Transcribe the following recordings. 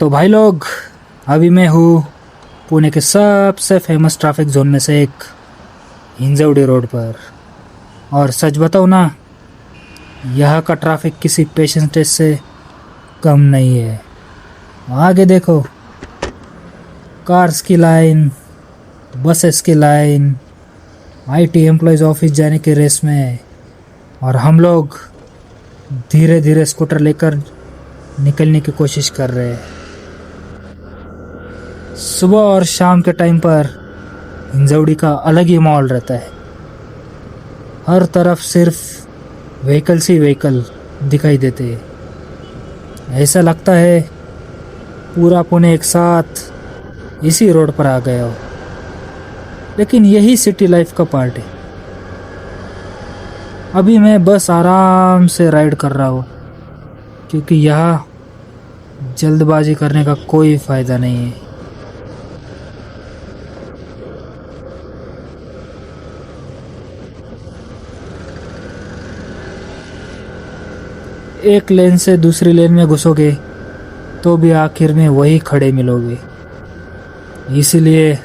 तो भाई लोग, अभी मैं हूँ पुणे के सबसे फेमस ट्रैफिक जोन में से एक हिंजवड़ी रोड पर। और सच बताऊँ ना, यहाँ का ट्रैफिक किसी पेशेंस टेस्ट से कम नहीं है। आगे देखो, कार्स की लाइन, बसेस की लाइन, आईटी एम्प्लॉयज ऑफिस जाने की रेस में, और हम लोग धीरे धीरे स्कूटर लेकर निकलने की कोशिश कर रहे हैं। सुबह और शाम के टाइम पर हिंजवड़ी का अलग ही माहौल रहता है। हर तरफ सिर्फ व्हीकल्स ही व्हीकल दिखाई देते हैं। ऐसा लगता है पूरा पुणे एक साथ इसी रोड पर आ गया हो। लेकिन यही सिटी लाइफ का पार्ट है। अभी मैं बस आराम से राइड कर रहा हूँ, क्योंकि यहाँ जल्दबाजी करने का कोई फ़ायदा नहीं है। एक लेन से दूसरी लेन में घुसोगे तो भी आखिर में वही खड़े मिलोगे। इसीलिए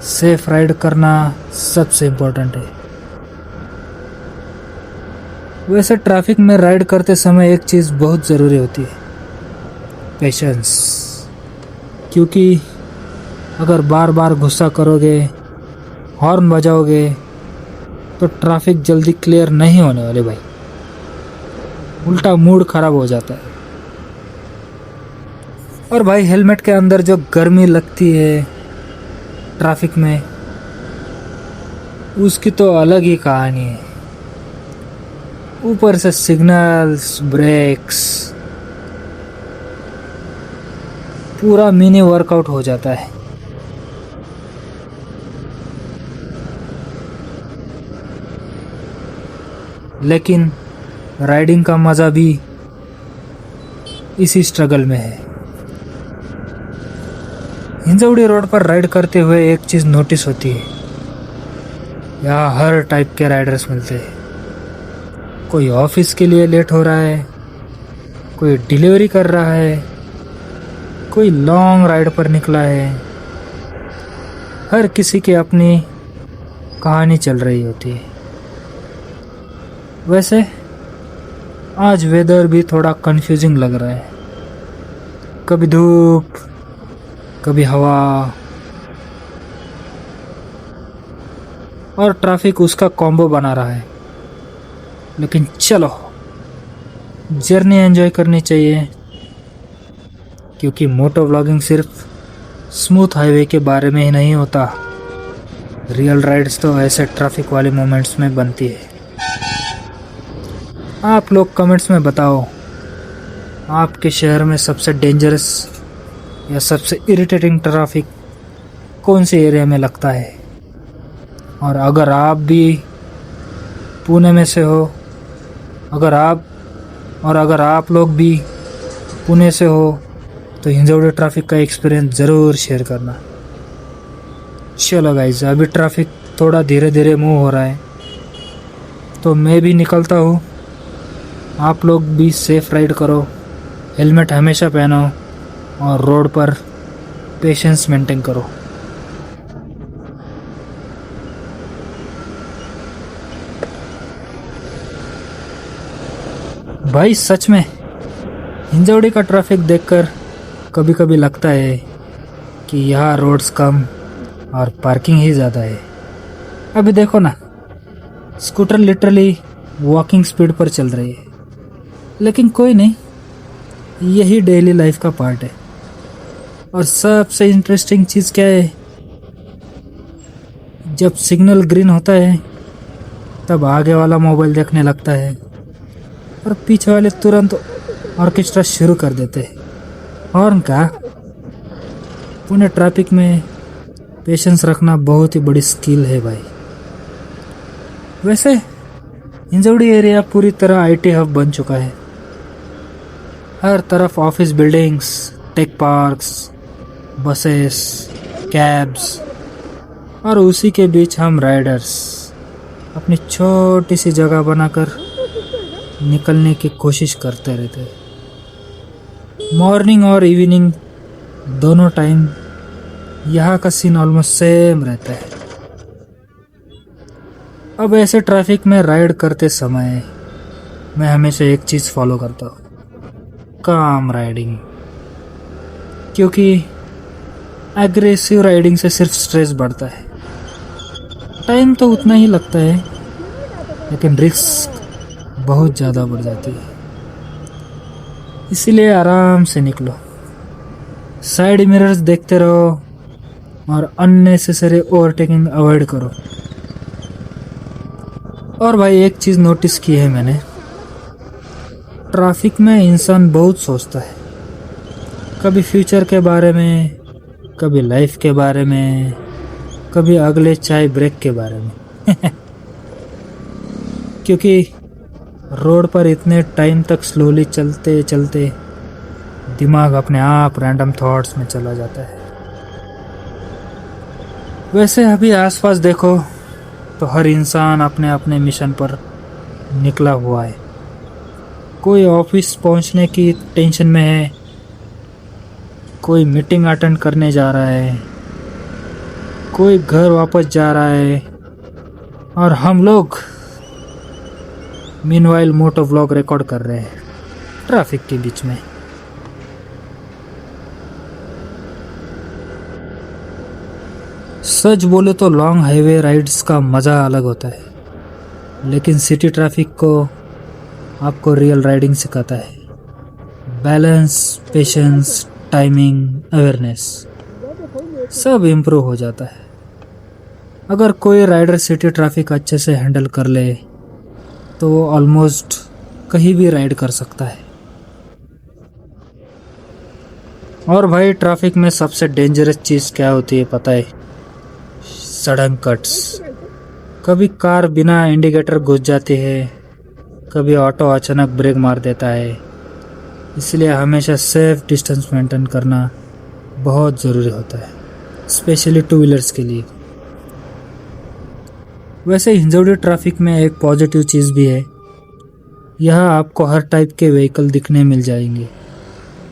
सेफ राइड करना सबसे इम्पोर्टेंट है। वैसे ट्रैफिक में राइड करते समय एक चीज़ बहुत ज़रूरी होती है, पेशेंस। क्योंकि अगर बार बार गुस्सा करोगे, हॉर्न बजाओगे, तो ट्रैफिक जल्दी क्लियर नहीं होने वाले भाई। उल्टा मूड खराब हो जाता है। और भाई, हेलमेट के अंदर जो गर्मी लगती है ट्रैफिक में, उसकी तो अलग ही कहानी है। ऊपर से सिग्नल्स, ब्रेक्स, पूरा मिनी वर्कआउट हो जाता है। लेकिन राइडिंग का मज़ा भी इसी स्ट्रगल में है। हिंजवड़ी रोड पर राइड करते हुए एक चीज़ नोटिस होती है, यहाँ हर टाइप के राइडर्स मिलते हैं। कोई ऑफिस के लिए लेट हो रहा है, कोई डिलीवरी कर रहा है, कोई लॉन्ग राइड पर निकला है। हर किसी की अपनी कहानी चल रही होती है। वैसे आज वेदर भी थोड़ा कंफ्यूजिंग लग रहा है। कभी धूप, कभी हवा, और ट्रैफिक उसका कॉम्बो बना रहा है। लेकिन चलो, जर्नी एंजॉय करनी चाहिए, क्योंकि मोटो व्लॉगिंग सिर्फ स्मूथ हाईवे के बारे में ही नहीं होता। रियल राइड्स तो ऐसे ट्रैफिक वाले मोमेंट्स में बनती है। आप लोग कमेंट्स में बताओ, आपके शहर में सबसे डेंजरस या सबसे इरिटेटिंग ट्रैफिक कौन से एरिया में लगता है। और अगर आप भी पुणे में से हो, अगर आप लोग भी पुणे से हो, तो हिंजवड़ी ट्रैफिक का एक्सपीरियंस ज़रूर शेयर करना। चलो गाइस, अभी ट्रैफिक थोड़ा धीरे धीरे मूव हो रहा है, तो मैं भी निकलता हूँ। आप लोग भी सेफ राइड करो, हेलमेट हमेशा पहनो, और रोड पर पेशेंस मेंटेन करो। भाई सच में हिंजवड़ी का ट्रैफिक देखकर कभी कभी लगता है कि यहाँ रोड्स कम और पार्किंग ही ज़्यादा है। अभी देखो ना, स्कूटर लिटरली वॉकिंग स्पीड पर चल रही है। लेकिन कोई नहीं, यही डेली लाइफ का पार्ट है। और सबसे इंटरेस्टिंग चीज़ क्या है, जब सिग्नल ग्रीन होता है तब आगे वाला मोबाइल देखने लगता है, और पीछे वाले तुरंत ऑर्केस्ट्रा शुरू कर देते हैं। हॉर्न का। पुणे ट्रैफिक में पेशेंस रखना बहुत ही बड़ी स्किल है भाई। वैसे हिंजवड़ी एरिया पूरी तरह आईटी हब बन चुका है। हर तरफ office buildings, tech parks, buses, cabs, और उसी के बीच हम राइडर्स अपनी छोटी सी जगह बनाकर निकलने की कोशिश करते रहते हैं। मॉर्निंग और इवनिंग दोनों टाइम यहाँ का सीन ऑलमोस्ट सेम रहता है। अब ऐसे ट्रैफिक में राइड करते समय मैं हमेशा एक चीज़ फॉलो करता हूँ, काम राइडिंग। क्योंकि एग्रेसिव राइडिंग से सिर्फ स्ट्रेस बढ़ता है, टाइम तो उतना ही लगता है लेकिन रिस्क बहुत ज़्यादा बढ़ जाती है। इसीलिए आराम से निकलो, साइड मिरर्स देखते रहो और अननेसेसरी ओवरटेकिंग अवॉइड करो। और भाई एक चीज़ नोटिस की है मैंने, ट्रैफिक में इंसान बहुत सोचता है, कभी फ्यूचर के बारे में, कभी लाइफ के बारे में, कभी अगले चाय ब्रेक के बारे में क्योंकि रोड पर इतने टाइम तक स्लोली चलते चलते दिमाग अपने आप रैंडम थॉट्स में चला जाता है। वैसे अभी आसपास देखो तो हर इंसान अपने अपने मिशन पर निकला हुआ है। कोई ऑफिस पहुंचने की टेंशन में है, कोई मीटिंग अटेंड करने जा रहा है, कोई घर वापस जा रहा है, और हम लोग मीनवाइल मोटो व्लॉग रिकॉर्ड कर रहे हैं ट्रैफिक के बीच में। सच बोले तो लॉन्ग हाईवे राइड्स का मज़ा अलग होता है, लेकिन सिटी ट्रैफिक को आपको रियल राइडिंग सिखाता है। बैलेंस, पेशेंस, टाइमिंग, अवेयरनेस सब इम्प्रूव हो जाता है। अगर कोई राइडर सिटी ट्रैफिक अच्छे से हैंडल कर ले तो वो ऑलमोस्ट कहीं भी राइड कर सकता है। और भाई ट्रैफिक में सबसे डेंजरस चीज़ क्या होती है पता है? Sudden cuts. कभी कार बिना इंडिकेटर घुस जाती है, कभी ऑटो अचानक ब्रेक मार देता है। इसलिए हमेशा सेफ डिस्टेंस मेंटेन करना बहुत ज़रूरी होता है, स्पेशली टू व्हीलर्स के लिए। वैसे हिंजौड़ी ट्रैफिक में एक पॉजिटिव चीज़ भी है, यहाँ आपको हर टाइप के व्हीकल दिखने मिल जाएंगे।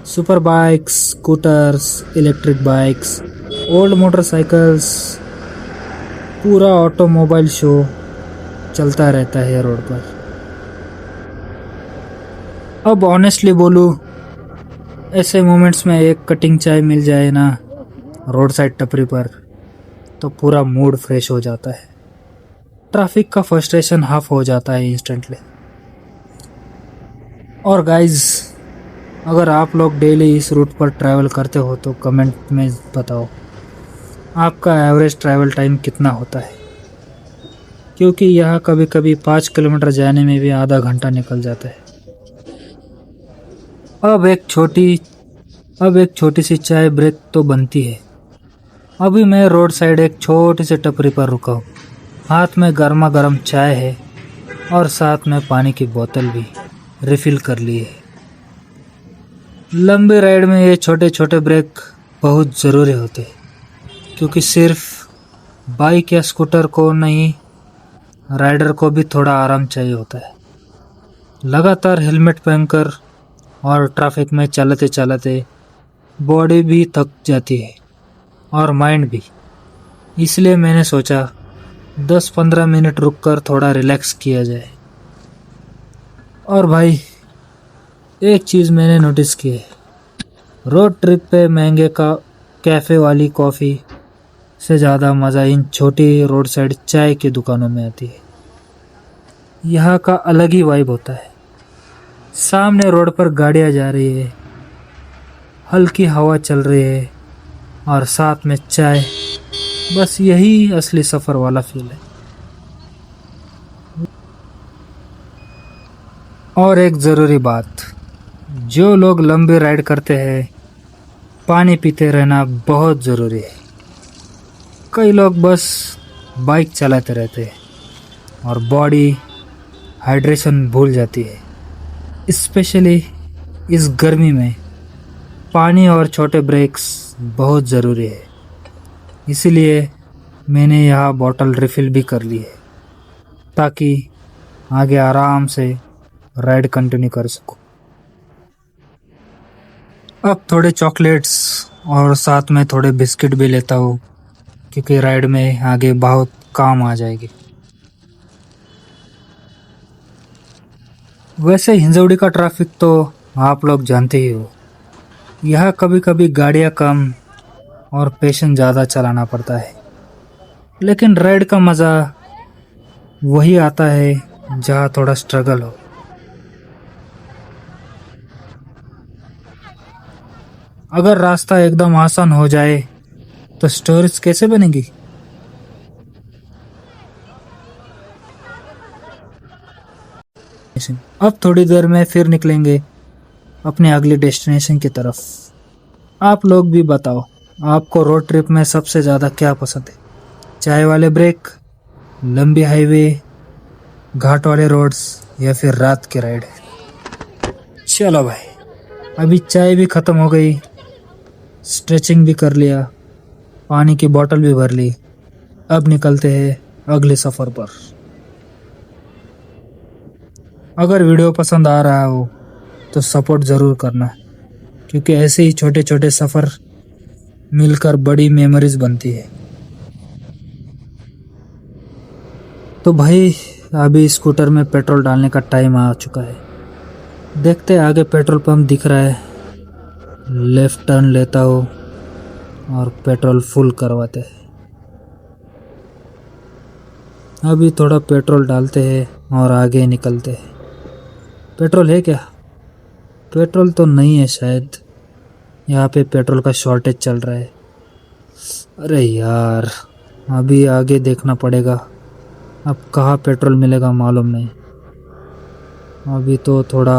Super bikes, scooters, electric bikes, old motorcycles, पूरा ऑटोमोबाइल शो चलता रहता है रोड पर। अब ऑनेस्टली बोलूँ, ऐसे मोमेंट्स में एक कटिंग चाय मिल जाए ना रोड साइड टपरी पर, तो पूरा मूड फ्रेश हो जाता है। ट्रैफिक का फ्रस्ट्रेशन हाफ हो जाता है इंस्टेंटली। और गाइज, अगर आप लोग डेली इस रूट पर ट्रैवल करते हो तो कमेंट में बताओ आपका एवरेज ट्रैवल टाइम कितना होता है, क्योंकि यहाँ कभी कभी 5 किलोमीटर जाने में भी आधा घंटा निकल जाता है। अब एक छोटी सी चाय ब्रेक तो बनती है। अभी मैं रोड साइड एक छोटी सी टपरी पर रुका हूँ, हाथ में गर्मा गर्म चाय है और साथ में पानी की बोतल भी रिफ़िल कर ली है। लंबी राइड में ये छोटे छोटे ब्रेक बहुत ज़रूरी होते हैं, क्योंकि सिर्फ बाइक या स्कूटर को नहीं, राइडर को भी थोड़ा आराम चाहिए होता है। लगातार हेलमेट पहनकर और ट्रैफिक में चलते चलते बॉडी भी थक जाती है और माइंड भी। इसलिए मैंने सोचा 10-15 मिनट रुककर थोड़ा रिलैक्स किया जाए। और भाई एक चीज़ मैंने नोटिस की है, रोड ट्रिप पे महंगे का कैफ़े वाली कॉफ़ी से ज़्यादा मज़ा इन छोटी रोड साइड चाय की दुकानों में आती है। यहाँ का अलग ही वाइब होता है। सामने रोड पर गाड़ियाँ जा रही है, हल्की हवा चल रही है और साथ में चाय, बस यही असली सफ़र वाला फील है। और एक ज़रूरी बात, जो लोग लंबी राइड करते हैं पानी पीते रहना बहुत ज़रूरी है। कई लोग बस बाइक चलाते रहते हैं और बॉडी हाइड्रेशन भूल जाती है। स्पेशली इस गर्मी में पानी और छोटे ब्रेक्स बहुत ज़रूरी है। इसीलिए मैंने यहाँ बॉटल रिफ़िल भी कर ली है, ताकि आगे आराम से राइड कंटिन्यू कर सकूँ। अब थोड़े चॉकलेट्स और साथ में थोड़े बिस्किट भी लेता हूँ, क्योंकि राइड में आगे बहुत काम आ जाएगी। वैसे हिंजौड़ी का ट्रैफिक तो आप लोग जानते ही हो। यहाँ कभी कभी गाड़ियाँ कम और पेशेंस ज़्यादा चलाना पड़ता है, लेकिन राइड का मज़ा वही आता है जहाँ थोड़ा स्ट्रगल हो। अगर रास्ता एकदम आसान हो जाए तो स्टोरीज कैसे बनेगी। अब थोड़ी देर में फिर निकलेंगे अपने अगले डेस्टिनेशन की तरफ। आप लोग भी बताओ, आपको रोड ट्रिप में सबसे ज़्यादा क्या पसंद है? चाय वाले ब्रेक, लंबी हाईवे, घाट वाले रोड्स या फिर रात की राइड? चलो भाई, अभी चाय भी ख़त्म हो गई, स्ट्रेचिंग भी कर लिया, पानी की बोतल भी भर ली। अब निकलते हैं अगले सफ़र पर। अगर वीडियो पसंद आ रहा हो तो सपोर्ट ज़रूर करना, क्योंकि ऐसे ही छोटे छोटे सफ़र मिलकर बड़ी मेमोरीज बनती है। तो भाई, अभी स्कूटर में पेट्रोल डालने का टाइम आ चुका है। देखते आगे पेट्रोल पंप दिख रहा है, लेफ्ट टर्न लेता हूँ और पेट्रोल फुल करवाते हैं। अभी थोड़ा पेट्रोल डालते हैं और आगे निकलते हैं। पेट्रोल है क्या? पेट्रोल तो नहीं है शायद, यहाँ पे पेट्रोल का शॉर्टेज चल रहा है। अरे यार, अभी आगे देखना पड़ेगा, अब कहाँ पेट्रोल मिलेगा मालूम नहीं। अभी तो थोड़ा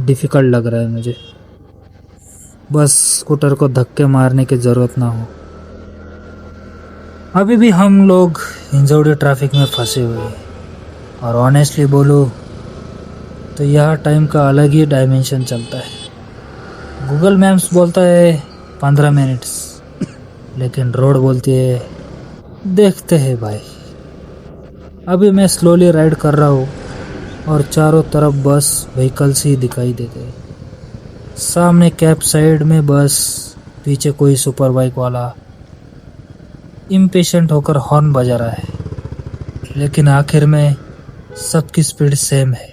डिफ़िकल्ट लग रहा है मुझे, बस स्कूटर को धक्के मारने की ज़रूरत ना हो। अभी भी हम लोग हिंजौड़ी ट्रैफिक में फंसे हुए हैं, और ऑनेस्टली बोलूँ तो यह टाइम का अलग ही डायमेंशन चलता है। गूगल मैप्स बोलता है 15 मिनट्स, लेकिन रोड बोलती है देखते हैं भाई। अभी मैं स्लोली राइड कर रहा हूँ और चारों तरफ बस व्हीकल्स ही दिखाई देते हैं। सामने कैप साइड में बस, पीछे कोई सुपर बाइक वाला इम्पेशेंट होकर हॉर्न बजा रहा है, लेकिन आखिर में सबकी स्पीड सेम है।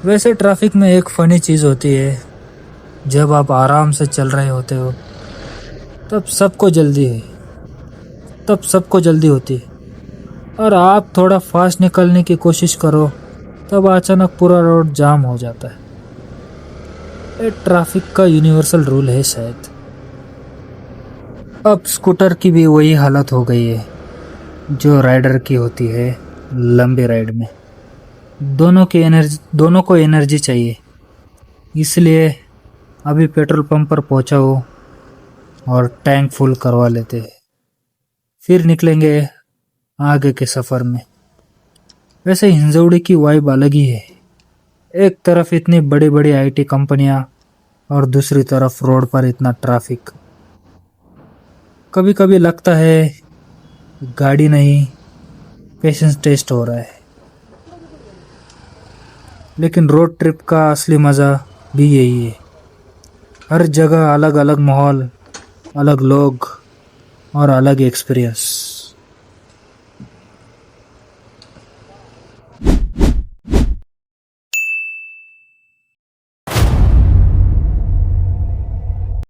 वैसे ट्रैफिक में एक फ़नी चीज़ होती है, जब आप आराम से चल रहे होते हो तब सबको जल्दी होती है, और आप थोड़ा फास्ट निकलने की कोशिश करो तब अचानक पूरा रोड जाम हो जाता है। ये ट्रैफिक का यूनिवर्सल रूल है शायद। अब स्कूटर की भी वही हालत हो गई है जो राइडर की होती है लंबी राइड में। दोनों को एनर्जी चाहिए, इसलिए अभी पेट्रोल पंप पर पहुंचा हूँ और टैंक फुल करवा लेते हैं, फिर निकलेंगे आगे के सफ़र में। वैसे हिंजौड़ी की वाइब अलग ही है, एक तरफ इतनी बड़ी बड़ी आईटी कंपनियां और दूसरी तरफ रोड पर इतना ट्रैफिक। कभी कभी लगता है गाड़ी नहीं, पेशेंस टेस्ट हो रहा है। लेकिन रोड ट्रिप का असली मज़ा भी यही है, हर जगह अलग अलग माहौल, अलग लोग और अलग एक्सपीरियंस।